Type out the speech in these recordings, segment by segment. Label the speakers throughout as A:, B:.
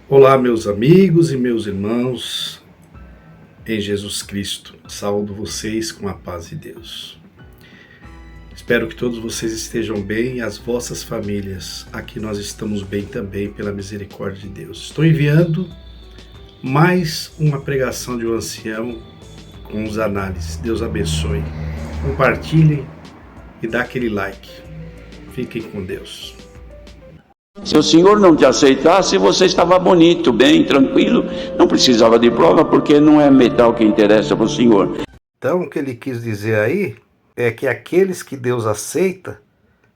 A: Olá, meus amigos e meus irmãos, em Jesus Cristo. Saúdo vocês com a paz de Deus. Espero que todos vocês estejam bem e as vossas famílias. Aqui nós estamos bem também, pela misericórdia de Deus. Estou enviando mais uma pregação de um ancião com os análises. Deus abençoe. Compartilhem e dá aquele like. Fiquem com Deus.
B: Se o senhor não te aceitasse, você estava bonito, bem, tranquilo, não precisava de prova, porque não é metal que interessa para o senhor.
A: Então, o que ele quis dizer aí é que aqueles que Deus aceita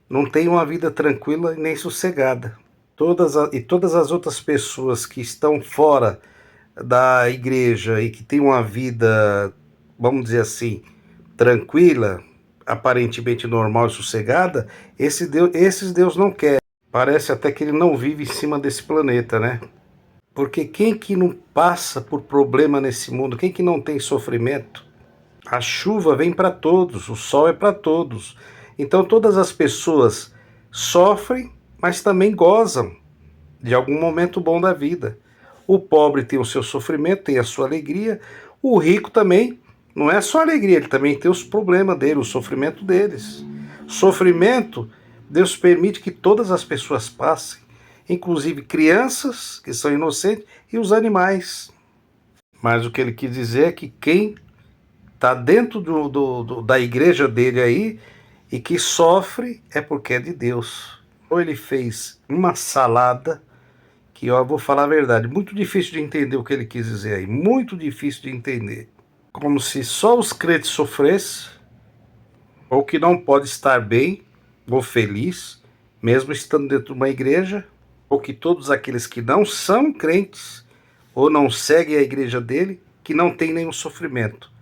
A: não têm uma vida tranquila nem sossegada. Todas as outras pessoas que estão fora da igreja e que têm uma vida, vamos dizer assim, tranquila, aparentemente normal e sossegada, esses Deus não quer. Parece até que ele não vive em cima desse planeta, né? Porque quem que não passa por problema nesse mundo? Quem que não tem sofrimento? A chuva vem para todos, o sol é para todos. Então todas as pessoas sofrem, mas também gozam de algum momento bom da vida. O pobre tem o seu sofrimento, tem a sua alegria. O rico também, não é só alegria, ele também tem os problemas dele, o sofrimento deles. Sofrimento, Deus permite que todas as pessoas passem, inclusive crianças que são inocentes e os animais. Mas o que ele quis dizer é que quem está dentro da igreja dele aí e que sofre é porque é de Deus. Ou ele fez uma salada que, ó, eu vou falar a verdade, muito difícil de entender o que ele quis dizer aí, muito difícil de entender. Como se só os crentes sofressem, ou que não pode estar bem ou feliz, mesmo estando dentro de uma igreja, ou que todos aqueles que não são crentes ou não seguem a igreja dele, que não tem nenhum sofrimento.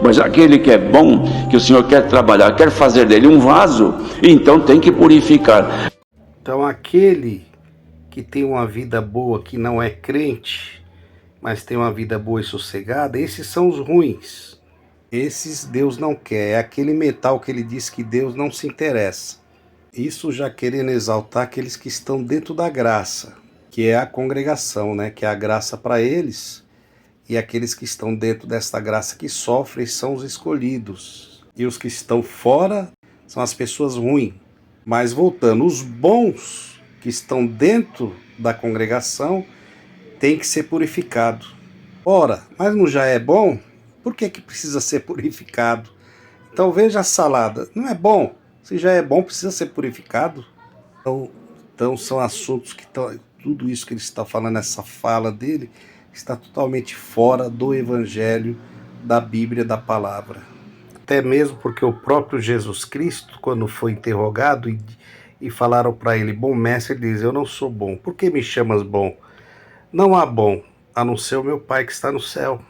B: Mas aquele que é bom, que o senhor quer trabalhar, quer fazer dele um vaso, então tem que purificar.
A: Então aquele que tem uma vida boa, que não é crente, mas tem uma vida boa e sossegada, esses são os ruins. Esses Deus não quer, é aquele metal que ele diz que Deus não se interessa. Isso já querendo exaltar aqueles que estão dentro da graça, que é a congregação, né? Que é a graça para eles, e aqueles que estão dentro desta graça que sofrem são os escolhidos. E os que estão fora são as pessoas ruins. Mas voltando, os bons que estão dentro da congregação têm que ser purificados. Ora, mas não já é bom? Por que precisa ser purificado? Então veja a salada. Não é bom? Se já é bom, precisa ser purificado? Então são assuntos que estão... Tudo isso que ele está falando, essa fala dele, está totalmente fora do evangelho, da Bíblia, da palavra. Até mesmo porque o próprio Jesus Cristo, quando foi interrogado e falaram para ele, bom mestre, ele diz, eu não sou bom. Por que me chamas bom? Não há bom, a não ser o meu Pai que está no céu.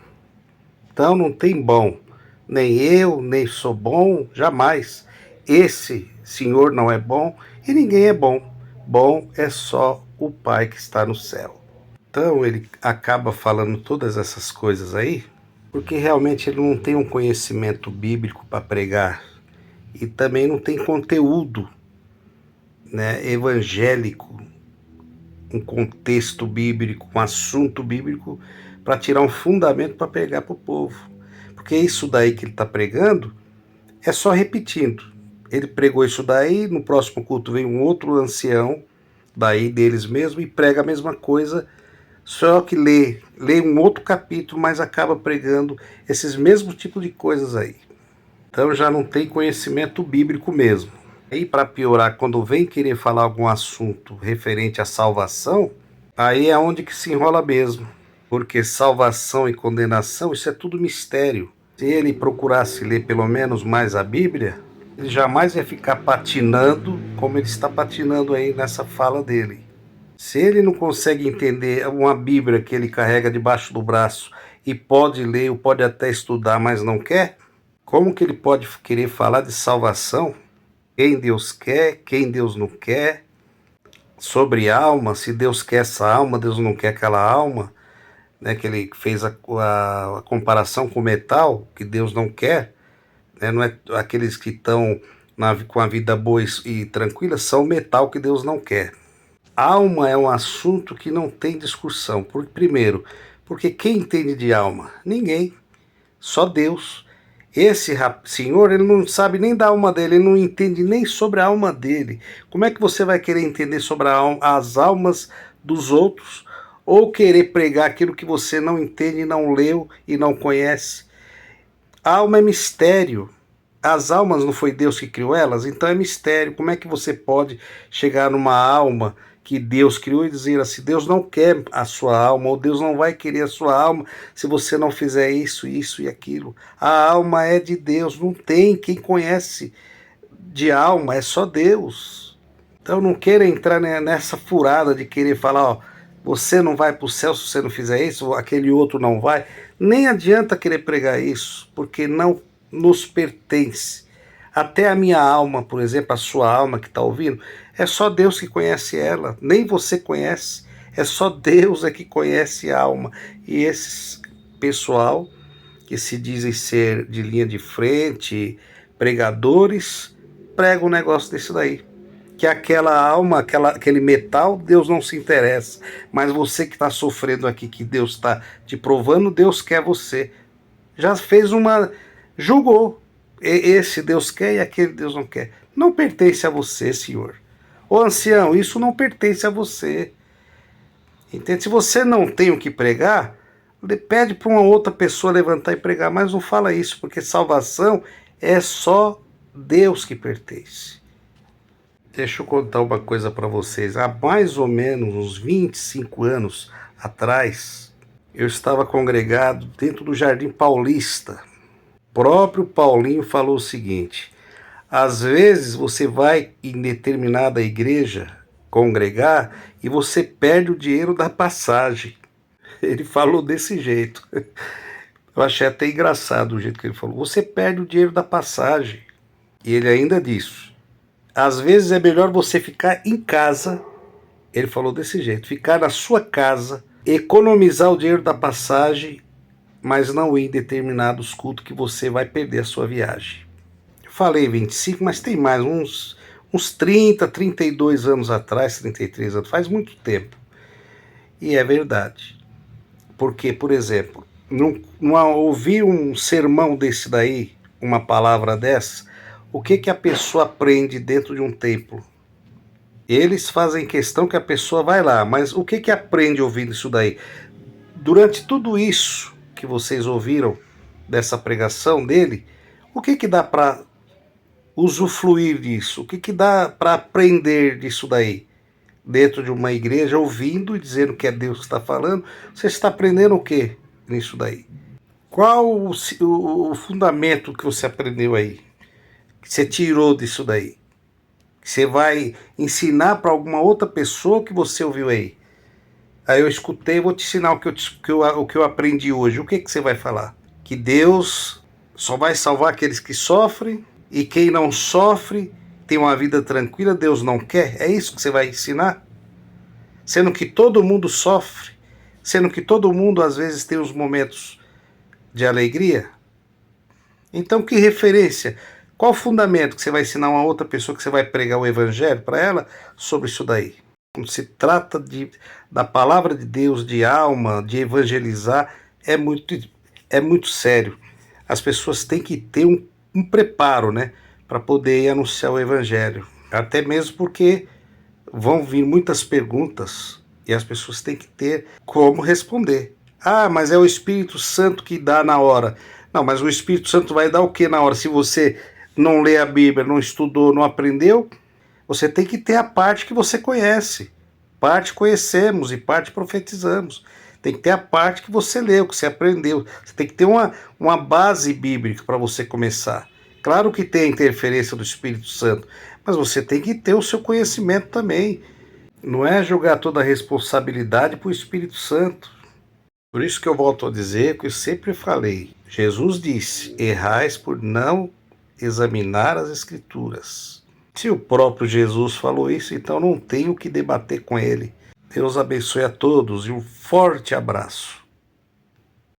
A: Então não tem bom, nem eu, nem sou bom, jamais. Esse Senhor não é bom e ninguém é bom. Bom é só o Pai que está no céu. Então ele acaba falando todas essas coisas aí, porque realmente ele não tem um conhecimento bíblico para pregar e também não tem conteúdo, né, evangélico, um contexto bíblico, um assunto bíblico para tirar um fundamento para pregar para o povo. Porque isso daí que ele está pregando é só repetindo. Ele pregou isso daí, no próximo culto vem um outro ancião daí deles mesmo e prega a mesma coisa, só que lê um outro capítulo, mas acaba pregando esses mesmos tipos de coisas aí. Então já não tem conhecimento bíblico mesmo. E para piorar, quando vem querer falar algum assunto referente à salvação, aí é onde que se enrola mesmo. Porque salvação e condenação, isso é tudo mistério. Se ele procurasse ler pelo menos mais a Bíblia, ele jamais ia ficar patinando como ele está patinando aí nessa fala dele. Se ele não consegue entender uma Bíblia que ele carrega debaixo do braço e pode ler, ou pode até estudar, mas não quer, como que ele pode querer falar de salvação? Quem Deus quer, quem Deus não quer, sobre alma, se Deus quer essa alma, Deus não quer aquela alma, né, que ele fez a comparação com o metal, que Deus não quer, né, não é aqueles que estão com a vida boa e tranquila, são o metal que Deus não quer. Alma é um assunto que não tem discussão. Primeiro, porque quem entende de alma? Ninguém, só Deus. Esse senhor, ele não sabe nem da alma dele, ele não entende nem sobre a alma dele. Como é que você vai querer entender sobre as almas dos outros? Ou querer pregar aquilo que você não entende, não leu e não conhece? A alma é mistério. As almas não foi Deus que criou elas? Então é mistério. Como é que você pode chegar numa alma que Deus criou e dizer assim, Deus não quer a sua alma, ou Deus não vai querer a sua alma se você não fizer isso, isso e aquilo. A alma é de Deus, não tem quem conhece de alma, é só Deus. Então não queira entrar nessa furada de querer falar, ó, você não vai para o céu se você não fizer isso, aquele outro não vai. Nem adianta querer pregar isso, porque não nos pertence. Até a minha alma, por exemplo, a sua alma que está ouvindo, é só Deus que conhece ela, nem você conhece, é só Deus é que conhece a alma. E esse pessoal que se dizem ser de linha de frente, pregadores, pregam um negócio desse daí. Que aquela alma, aquele metal, Deus não se interessa. Mas você que está sofrendo aqui, que Deus está te provando, Deus quer você. Já fez uma... julgou. Esse Deus quer e aquele Deus não quer. Não pertence a você, senhor. Ô ancião, isso não pertence a você. Entende? Se você não tem o que pregar, pede para uma outra pessoa levantar e pregar, mas não fala isso, porque salvação é só Deus que pertence. Deixa eu contar uma coisa para vocês. Há mais ou menos uns 25 anos atrás, eu estava congregado dentro do Jardim Paulista. O próprio Paulinho falou o seguinte: às vezes você vai em determinada igreja congregar e você perde o dinheiro da passagem. Ele falou desse jeito. Eu achei até engraçado o jeito que ele falou. Você perde o dinheiro da passagem. E ele ainda disse: às vezes é melhor você ficar em casa. Ele falou desse jeito: ficar na sua casa, economizar o dinheiro da passagem, mas não ir em determinados cultos que você vai perder a sua viagem. Eu falei 25, mas tem mais, uns 30, 32 anos atrás, 33 anos, faz muito tempo. E é verdade. Porque, por exemplo, não ouvir um sermão desse daí, uma palavra dessa, o que a pessoa aprende dentro de um templo? Eles fazem questão que a pessoa vai lá, mas o que aprende ouvindo isso daí? Durante tudo isso que vocês ouviram dessa pregação dele, o que dá para usufruir disso? O que dá para aprender disso daí? Dentro de uma igreja, ouvindo e dizendo que é Deus que está falando, você está aprendendo o que nisso daí? Qual o fundamento que você aprendeu aí? Que você tirou disso daí? Que você vai ensinar para alguma outra pessoa que você ouviu aí? Aí eu escutei, vou te ensinar o que eu aprendi hoje. O que você vai falar? Que Deus só vai salvar aqueles que sofrem, e quem não sofre tem uma vida tranquila, Deus não quer? É isso que você vai ensinar? Sendo que todo mundo sofre, sendo que todo mundo às vezes tem os momentos de alegria? Então que referência? Qual fundamento que você vai ensinar a uma outra pessoa, que você vai pregar o evangelho para ela sobre isso daí? Quando se trata da palavra de Deus, de alma, de evangelizar, é muito sério. As pessoas têm que ter um preparo, né, para poder anunciar o evangelho. Até mesmo porque vão vir muitas perguntas e as pessoas têm que ter como responder. Ah, mas é o Espírito Santo que dá na hora. Não, mas o Espírito Santo vai dar o que na hora? Se você não lê a Bíblia, não estudou, não aprendeu, você tem que ter a parte que você conhece. Parte conhecemos e parte profetizamos. Tem que ter a parte que você leu, que você aprendeu. Você tem que ter uma base bíblica para você começar. Claro que tem a interferência do Espírito Santo, mas você tem que ter o seu conhecimento também. Não é jogar toda a responsabilidade para o Espírito Santo. Por isso que eu volto a dizer que eu sempre falei. Jesus disse: errais por não examinar as Escrituras. Se o próprio Jesus falou isso, então não tenho o que debater com ele. Deus abençoe a todos e um forte abraço.